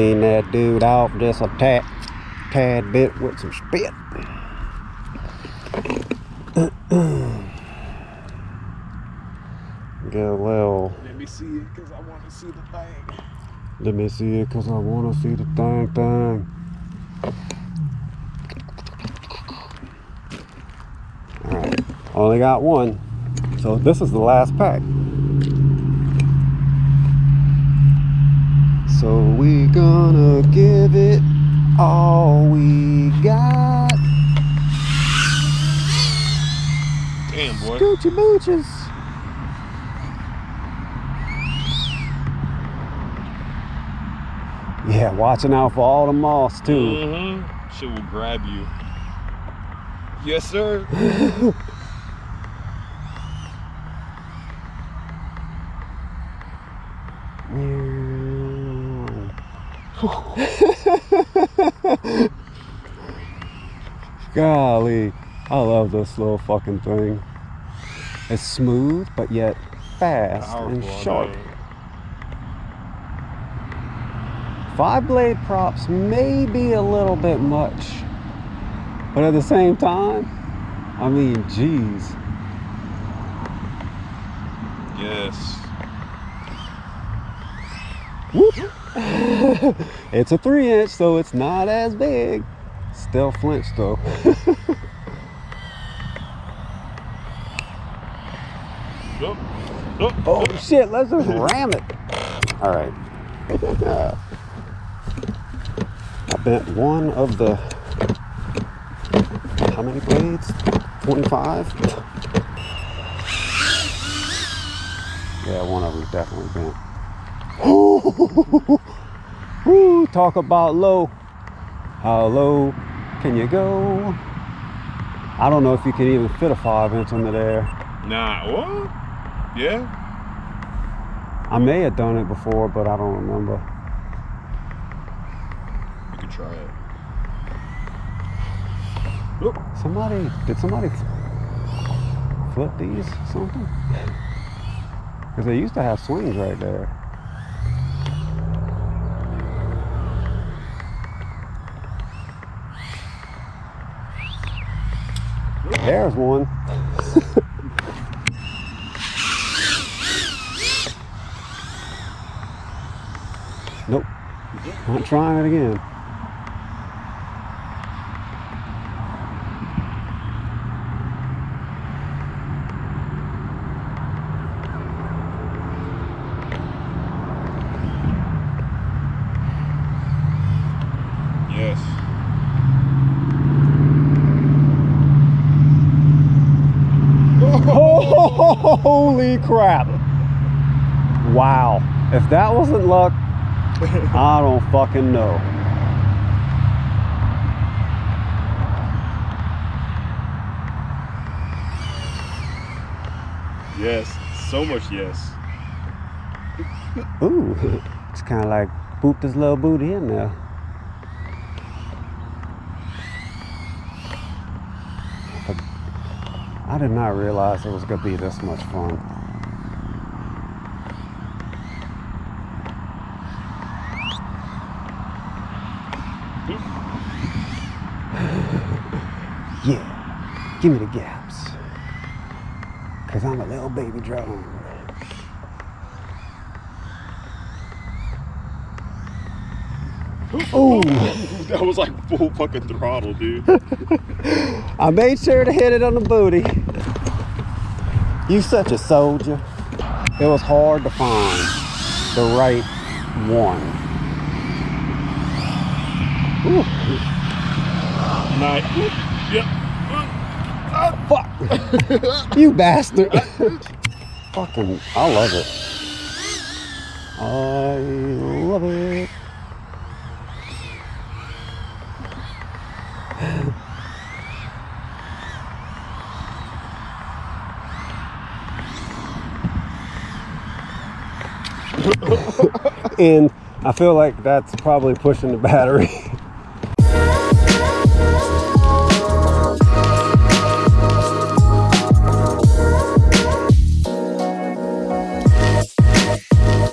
clean that dude off just a tad bit with some spit. Get a little. Let me see it because I want to see the thing. Let me see it because I want to see the thing. Alright, only got one. So this is the last pack. So we gonna give it all we got. Damn, boy. Scoochie booches. Yeah, watching out for all the moss too. Mm-hmm. Shit will grab you. Yes, sir. Golly, I love this little fucking thing. It's smooth, but yet fast and sharp. 5-blade props may be a little bit much, but at the same time, I mean, geez. Yes. Whoop. It's a 3-inch, so it's not as big. Still flinched though. Oh shit, let's just ram it. All right. I bent one of the, how many blades? 25? Yeah, one of them definitely bent. Woo, talk about low. How low can you go? I don't know if you can even fit a 5-inch under there. Nah, what? Yeah? I may have done it before, but I don't remember. You could try it. Did somebody flip these or something? Because they used to have swings right there. There's one. Nope. Not trying it again. Yes. Holy crap. Wow. If that wasn't luck, I don't fucking know. Yes. So much yes. Ooh. It's kind of like pooped his little booty in there. I did not realize it was going to be this much fun. Yeah, give me the gaps. Because I'm a little baby drone. Ooh. That was like full fucking throttle, dude. I made sure to hit it on the booty. You such a soldier. It was hard to find the right one. Ooh. Nice. Yep. Fuck. You bastard. Fucking, I love it. I love it. And I feel like that's probably pushing the battery.